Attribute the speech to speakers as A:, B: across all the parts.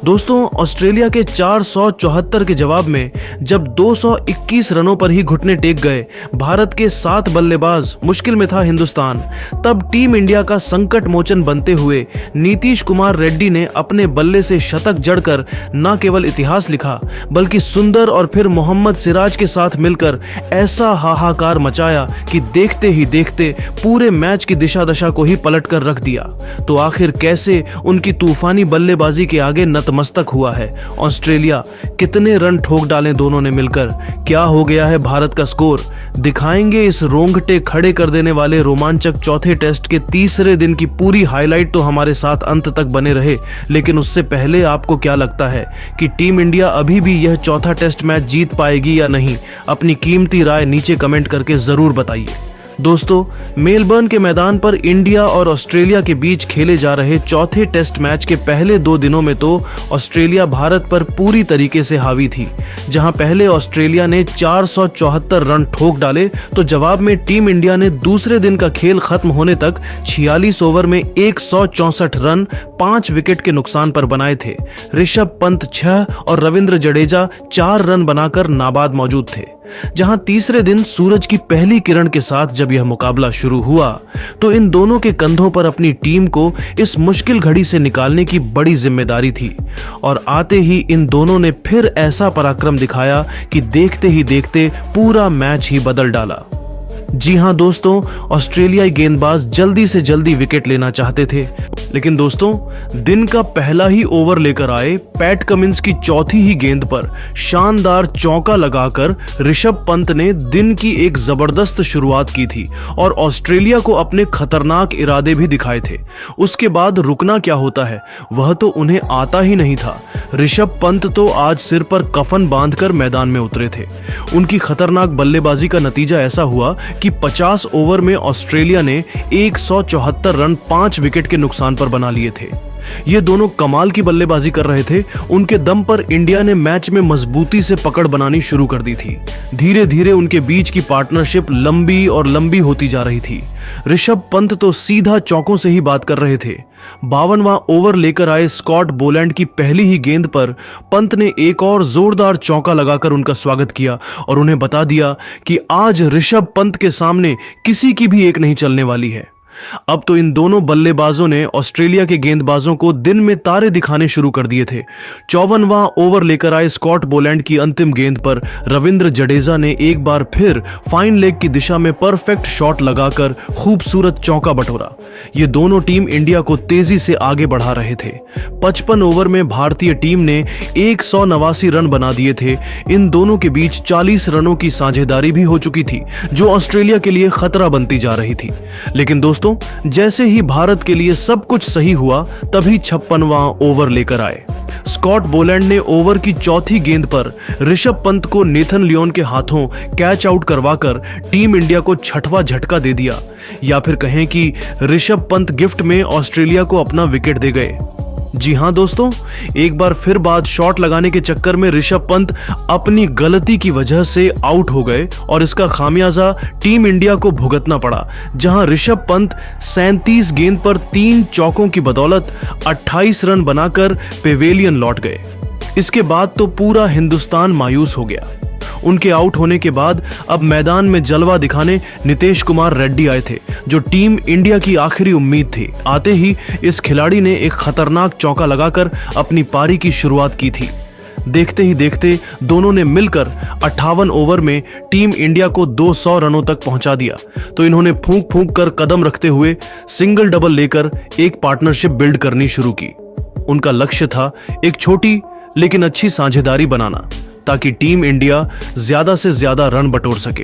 A: दोस्तों, ऑस्ट्रेलिया के 474 के जवाब में जब 221 रनों पर ही घुटने टेक गए भारत के 7 बल्लेबाज, मुश्किल में था हिंदुस्तान। तब टीम इंडिया का संकट मोचन बनते हुए नीतीश कुमार रेड्डी ने अपने बल्ले से शतक जड़कर न केवल इतिहास लिखा बल्कि सुंदर और फिर मोहम्मद सिराज के साथ मिलकर ऐसा हाहाकार मचाया कि देखते ही देखते पूरे मैच की दिशा दशा को ही पलट कर रख दिया। तो आखिर कैसे उनकी तूफानी बल्लेबाजी के आगे नतमस्तक हुआ है ऑस्ट्रेलिया? कितने रन ठोक डाले दोनों ने मिलकर? क्या हो गया है भारत का स्कोर? दिखाएंगे इस रोंगटे खड़े कर देने वाले रोमांचक चौथे टेस्ट के तीसरे दिन की पूरी हाईलाइट। तो हमारे साथ अंत तक बने रहे। लेकिन उससे पहले आपको क्या लगता है कि टीम इंडिया अभी भी यह चौथा टेस्ट मैच जीत पाएगी या नहीं? अपनी कीमती राय नीचे कमेंट करके जरूर बताइए। दोस्तों, मेलबर्न के मैदान पर इंडिया और ऑस्ट्रेलिया के बीच खेले जा रहे चौथे टेस्ट मैच के पहले 2 दिनों में तो ऑस्ट्रेलिया भारत पर पूरी तरीके से हावी थी। जहां पहले ऑस्ट्रेलिया ने 474 रन ठोक डाले तो जवाब में टीम इंडिया ने दूसरे दिन का खेल खत्म होने तक 46 ओवर में 164 रन 5 विकेट के नुकसान पर बनाए थे। ऋषभ पंत 6 और रविंद्र जडेजा 4 रन बनाकर नाबाद मौजूद थे। जहां तीसरे दिन सूरज की पहली किरण के साथ जब यह मुकाबला शुरू हुआ तो इन दोनों के कंधों पर अपनी टीम को इस मुश्किल घड़ी से निकालने की बड़ी जिम्मेदारी थी। और आते ही इन दोनों ने फिर ऐसा पराक्रम दिखाया कि देखते ही देखते पूरा मैच ही बदल डाला। जी हां दोस्तों, ऑस्ट्रेलियाई गेंदबाज जल्दी से जल्दी विकेट लेना चाहते थे, लेकिन दोस्तों दिन का पहला ही ओवर लेकर आए पैट कमिंस की चौथी ही गेंद पर शानदार चौका लगाकर ऋषभ पंत ने दिन की एक जबरदस्त शुरुआत की थी और ऑस्ट्रेलिया को अपने खतरनाक इरादे भी दिखाए थे। उसके बाद रुकना क्या होता है वह तो उन्हें आता ही नहीं था। ऋषभ पंत तो आज सिर पर कफन बांधकर मैदान में उतरे थे। उनकी खतरनाक बल्लेबाजी का नतीजा ऐसा हुआ कि 50 ओवर में ऑस्ट्रेलिया ने 174 रन 5 विकेट के नुकसान पर बना लिए थे। ये दोनों कमाल की बल्लेबाजी कर रहे थे। उनके दम पर इंडिया ने मैच में मजबूती से पकड़ बनानी शुरू कर दी थी। धीरे धीरे उनके बीच की पार्टनरशिप लंबी और लंबी होती जा रही थी। ऋषभ पंत तो सीधा चौकों से ही बात कर रहे थे। 52वां ओवर लेकर आए स्कॉट बोलैंड की पहली ही गेंद पर पंत ने एक और जोरदार चौका लगाकर उनका स्वागत किया और उन्हें बता दिया कि आज ऋषभ पंत के सामने किसी की भी एक नहीं चलने वाली है। अब तो इन दोनों बल्लेबाजों ने ऑस्ट्रेलिया के गेंदबाजों को दिन में तारे दिखाने शुरू कर दिए थे। 54वां ओवर लेकर आए स्कॉट बोलैंड की अंतिम गेंद पर रविंद्र जडेजा ने एक बार फिर फाइन लेग की दिशा में परफेक्ट शॉट लगाकर खूबसूरत चौका बटोरा। ये दोनों टीम इंडिया को तेजी से आगे बढ़ा रहे थे। 55 ओवर में भारतीय टीम ने 189 रन बना दिए थे। इन दोनों के बीच 40 रनों की साझेदारी भी हो चुकी थी जो ऑस्ट्रेलिया के लिए खतरा बनती जा रही थी। लेकिन दोस्तों, जैसे ही भारत के लिए सब कुछ सही हुआ तभी 56वां ओवर लेकर आए। स्कॉट बोलैंड ने ओवर की चौथी गेंद पर ऋषभ पंत को नेथन लियोन के हाथों कैच आउट करवाकर टीम इंडिया को 6वां झटका दे दिया, या फिर कहें कि ऋषभ पंत गिफ्ट में ऑस्ट्रेलिया को अपना विकेट दे गए। जी हां दोस्तों, एक बार फिर बाद शॉट लगाने के चक्कर में ऋषभ पंत अपनी गलती की वजह से आउट हो गए और इसका खामियाजा टीम इंडिया को भुगतना पड़ा। जहां ऋषभ पंत 37 गेंद पर 3 चौकों की बदौलत 28 रन बनाकर पेवेलियन लौट गए। इसके बाद तो पूरा हिंदुस्तान मायूस हो गया। उनके आउट होने के बाद अब मैदान में जलवा दिखाने नीतीश कुमार रेड्डी आए थे, जो टीम इंडिया की आखिरी उम्मीद थी। आते ही इस खिलाड़ी ने एक खतरनाक चौका लगाकर अपनी पारी की शुरुआत की थी। देखते ही देखते दोनों ने मिलकर 58 ओवर में टीम इंडिया को 200 रनों तक पहुंचा दिया। तो इन्होंने फूंक फूंक कर कदम रखते हुए सिंगल डबल लेकर एक पार्टनरशिप बिल्ड करनी शुरू की। उनका लक्ष्य था एक छोटी लेकिन अच्छी साझेदारी बनाना ताकि टीम इंडिया ज्यादा से ज्यादा रन बटोर सके।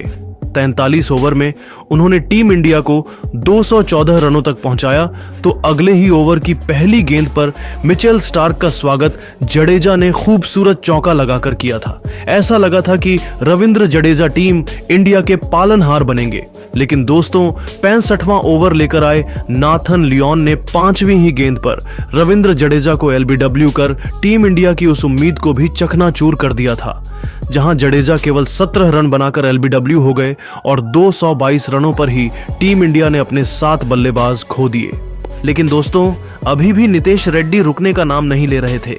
A: 43 ओवर में उन्होंने टीम इंडिया को 214 रनों तक पहुंचाया। तो अगले ही ओवर की पहली गेंद पर मिचेल स्टार्क का स्वागत जडेजा ने खूबसूरत चौका लगाकर किया था। ऐसा लगा था कि रविंद्र जडेजा टीम इंडिया के पालनहार बनेंगे। लेकिन दोस्तों, 65वां ओवर लेकर आए नाथन लियोन ने 5वीं ही गेंद पर रविंद्र जडेजा को एलबीडब्ल्यू कर टीम इंडिया की उस उम्मीद को भी चकनाचूर कर दिया था। जहां जडेजा केवल 17 रन बनाकर एलबीडब्ल्यू हो गए और 222 रनों पर ही टीम इंडिया ने अपने 7 बल्लेबाज खो दिए। लेकिन दोस्तों, अभी भी नीतीश रेड्डी रुकने का नाम नहीं ले रहे थे।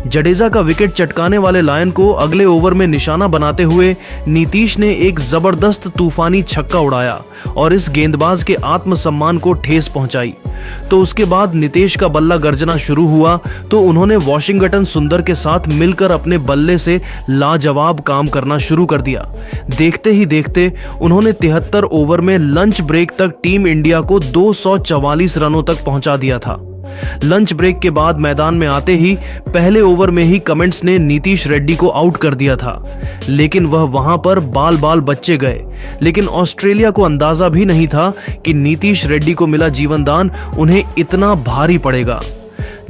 A: जडेजा का विकेट चटकाने वाले लायन को अगले ओवर में निशाना बनाते हुए नीतीश ने एक जबरदस्त तूफानी छक्का उड़ाया और इस गेंदबाज के आत्मसम्मान को ठेस पहुंचाई। तो उसके बाद नीतीश का बल्ला गर्जना शुरू हुआ तो उन्होंने वॉशिंगटन सुंदर के साथ मिलकर अपने बल्ले से लाजवाब काम करना शुरू कर दिया। देखते ही देखते उन्होंने 73 ओवर में लंच ब्रेक तक टीम इंडिया को 244 रनों तक पहुंचा दिया था। लंच ब्रेक के बाद मैदान में आते ही पहले ओवर में ही कमेंट्स ने नीतीश रेड्डी को आउट कर दिया था, लेकिन वह वहां पर बाल बाल बच्चे गए। लेकिन ऑस्ट्रेलिया को अंदाजा भी नहीं था कि नीतीश रेड्डी को मिला जीवनदान उन्हें इतना भारी पड़ेगा।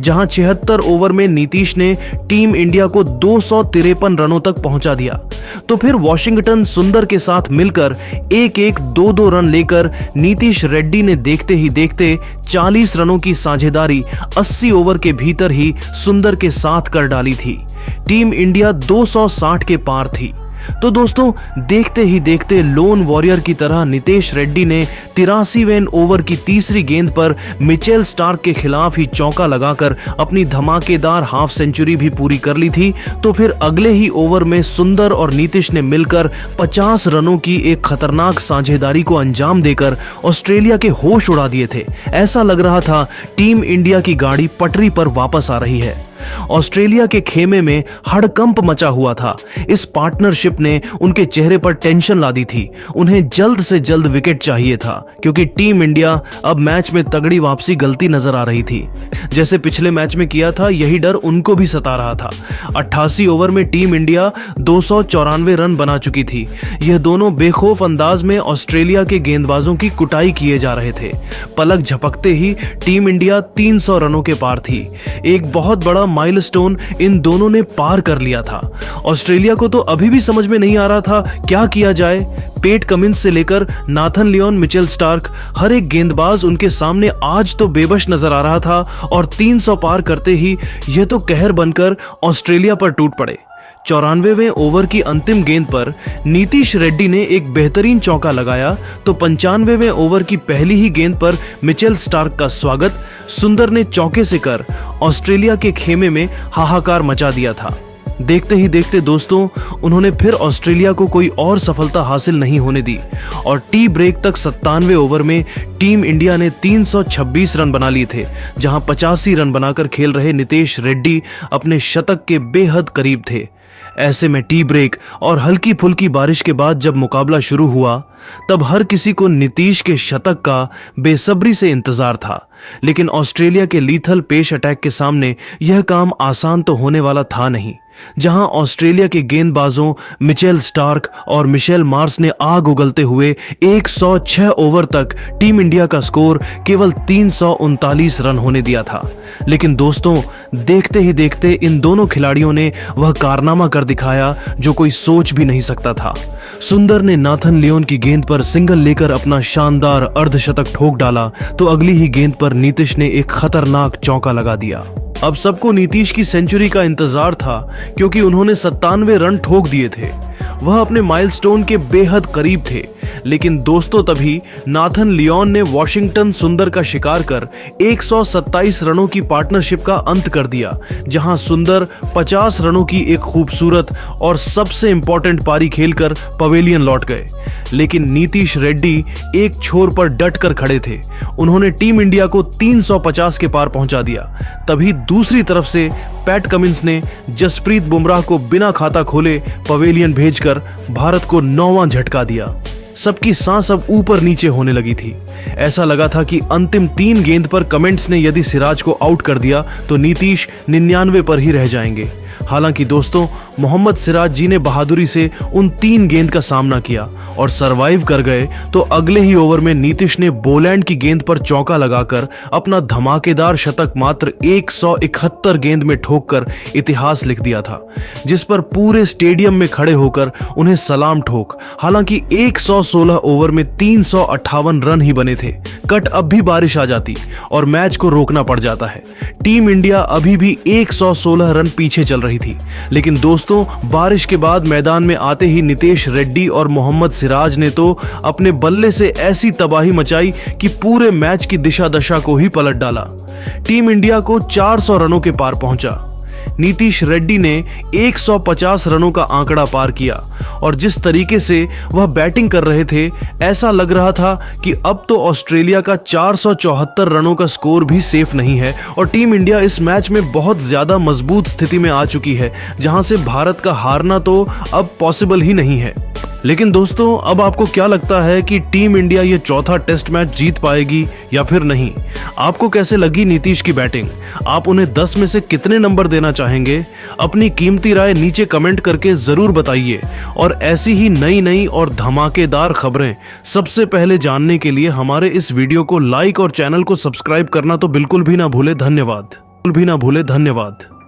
A: जहां 76 ओवर में नीतीश ने टीम इंडिया को 253 रनों तक पहुंचा दिया, तो फिर वॉशिंगटन सुंदर के साथ मिलकर 1-1, 2-2 रन लेकर नीतीश रेड्डी ने देखते ही देखते 40 रनों की साझेदारी 80 ओवर के भीतर ही सुंदर के साथ कर डाली थी। टीम इंडिया 260 के पार थी। तो दोस्तों, देखते ही देखते लोन वॉरियर की तरह नीतीश रेड्डी ने 83वें ओवर की तीसरी गेंद पर मिचेल स्टार्क के खिलाफ ही चौका लगाकर अपनी धमाकेदार हाफ सेंचुरी भी पूरी कर ली थी। तो फिर अगले ही ओवर में सुंदर और नीतीश ने मिलकर 50 रनों की एक खतरनाक साझेदारी को अंजाम देकर ऑस्ट्रेलिया के होश उड़ा दिए थे। ऐसा लग रहा था टीम इंडिया की गाड़ी पटरी पर वापस आ रही है। ऑस्ट्रेलिया के खेमे में हड़कंप मचा हुआ था। इस पार्टनरशिप ने उनके चेहरे पर टेंशन ला दी थी। उन्हें जल्द से जल्द विकेट चाहिए था क्योंकि टीम इंडिया अब मैच में तगड़ी वापसी गलती नजर आ रही थी। जैसे पिछले मैच में किया था, यही डर उनको भी सता रहा था। 88 ओवर में टीम इंडिया 294 रन बना चुकी थी। यह दोनों बेखौफ अंदाज में ऑस्ट्रेलिया के गेंदबाजों की कुटाई किए जा रहे थे। पलक झपकते ही टीम इंडिया 300 रनों के पार थी। एक बहुत बड़ा माइलस्टोन इन दोनों ने पार कर लिया था। ऑस्ट्रेलिया को तो अभी भी समझ में नहीं आ रहा था क्या किया जाए। पेट कमिंस से लेकर नाथन लियोन, मिचेल स्टार्क, हर एक गेंदबाज उनके सामने आज तो बेबस नजर आ रहा था और 300 पार करते ही यह तो कहर बनकर ऑस्ट्रेलिया पर टूट पड़े। 94वें ओवर की अंतिम गेंद पर नीतीश रेड्डी ने एक बेहतरीन चौका लगाया तो 95वें ओवर की पहली ही गेंद पर मिचेल स्टार्क का स्वागत सुंदर ने चौके से कर ऑस्ट्रेलिया के खेमे में हाहाकार मचा दिया था। देखते ही देखते दोस्तों, उन्होंने फिर ऑस्ट्रेलिया को कोई और सफलता हासिल नहीं होने दी और टी ब्रेक तक 97 ओवर में टीम इंडिया ने 326 रन बना लिए थे, जहां 85 रन बनाकर खेल रहे नीतीश रेड्डी अपने शतक के बेहद करीब थे। ऐसे में टी ब्रेक और हल्की फुल्की बारिश के बाद जब मुकाबला शुरू हुआ तब हर किसी को नीतीश के शतक का बेसब्री से इंतजार था। लेकिन ऑस्ट्रेलिया के लीथल पेस अटैक के सामने यह काम आसान तो होने वाला था नहीं। जहां ऑस्ट्रेलिया के गेंदबाजों मिचेल स्टार्क और मिशेल मार्श ने आग उगलते हुए 106 ओवर तक टीम इंडिया का स्कोर केवल 339 रन होने दिया था। लेकिन दोस्तों, देखते ही देखते इन दोनों खिलाड़ियों ने वह कारनामा कर दिखाया जो कोई सोच भी नहीं सकता था। सुंदर ने नाथन लियोन की गेंद पर सिंगल लेकर अपना शानदार अर्धशतक ठोक डाला तो अगली ही गेंद पर नीतीश ने एक खतरनाक चौका लगा दिया। अब सबको नीतीश की सेंचुरी का इंतजार था क्योंकि उन्होंने 97 रन ठोक दिए थे। वह अपने माइलस्टोन के बेहद करीब थे। लेकिन दोस्तों, तभी नाथन लियोन ने वॉशिंगटन सुंदर का शिकार कर 127 रनों की पार्टनरशिप का अंत कर दिया, जहां सुंदर 50 रनों की एक खूबसूरत और सबसे इंपॉर्टेंट पारी खेलकर पवेलियन लौट गए। लेकिन नीतीश रेड्डी एक छोर पर डट कर खड़े थे। उन्होंने टीम इंडिया को 350 के पार पहुंचा दिया। तभी दूसरी तरफ से पैट कमिंस ने जसप्रीत बुमराह को बिना खाता खोले पवेलियन भेजकर भारत को 9वां झटका दिया। सबकी सांस अब ऊपर नीचे होने लगी थी। ऐसा लगा था कि अंतिम 3 गेंद पर कमेंट्स ने यदि सिराज को आउट कर दिया तो नीतीश 99 पर ही रह जाएंगे। हालांकि दोस्तों, मोहम्मद सिराज जी ने बहादुरी से उन 3 गेंद का सामना किया और सरवाइव कर गए। तो अगले ही ओवर में नीतीश ने बोलैंड की गेंद पर चौका लगाकर अपना धमाकेदार शतक मात्र 171 गेंद में ठोककर इतिहास लिख दिया था, जिस पर पूरे स्टेडियम में खड़े होकर उन्हें सलाम ठोक। हालांकि 116 ओवर में 358 रन ही बने थे। कट अब भी बारिश आ जाती और मैच को रोकना पड़ जाता है। टीम इंडिया अभी भी 116 रन पीछे चल रही थी। लेकिन दोस्तों, बारिश के बाद मैदान में आते ही नीतीश रेड्डी और मोहम्मद सिराज ने तो अपने बल्ले से ऐसी तबाही मचाई कि पूरे मैच की दिशा दशा को ही पलट डाला। टीम इंडिया को 400 रनों के पार पहुंचा। नीतीश रेड्डी ने 150 रनों का आंकड़ा पार किया और जिस तरीके से वह बैटिंग कर रहे थे ऐसा लग रहा था कि अब तो ऑस्ट्रेलिया का 474 रनों का स्कोर भी सेफ नहीं है और टीम इंडिया इस मैच में बहुत ज्यादा मजबूत स्थिति में आ चुकी है, जहां से भारत का हारना तो अब पॉसिबल ही नहीं है। लेकिन दोस्तों, अब आपको क्या लगता है कि टीम इंडिया ये चौथा टेस्ट मैच जीत पाएगी या फिर नहीं? आपको कैसे लगी नीतीश की बैटिंग? आप उन्हें 10 में से कितने नंबर देना चाहेंगे? अपनी कीमती राय नीचे कमेंट करके जरूर बताइए और ऐसी ही नई और धमाकेदार खबरें सबसे पहले जानने के लिए हमारे इस वीडियो को लाइक और चैनल को सब्सक्राइब करना तो बिल्कुल भी ना भूले। धन्यवाद।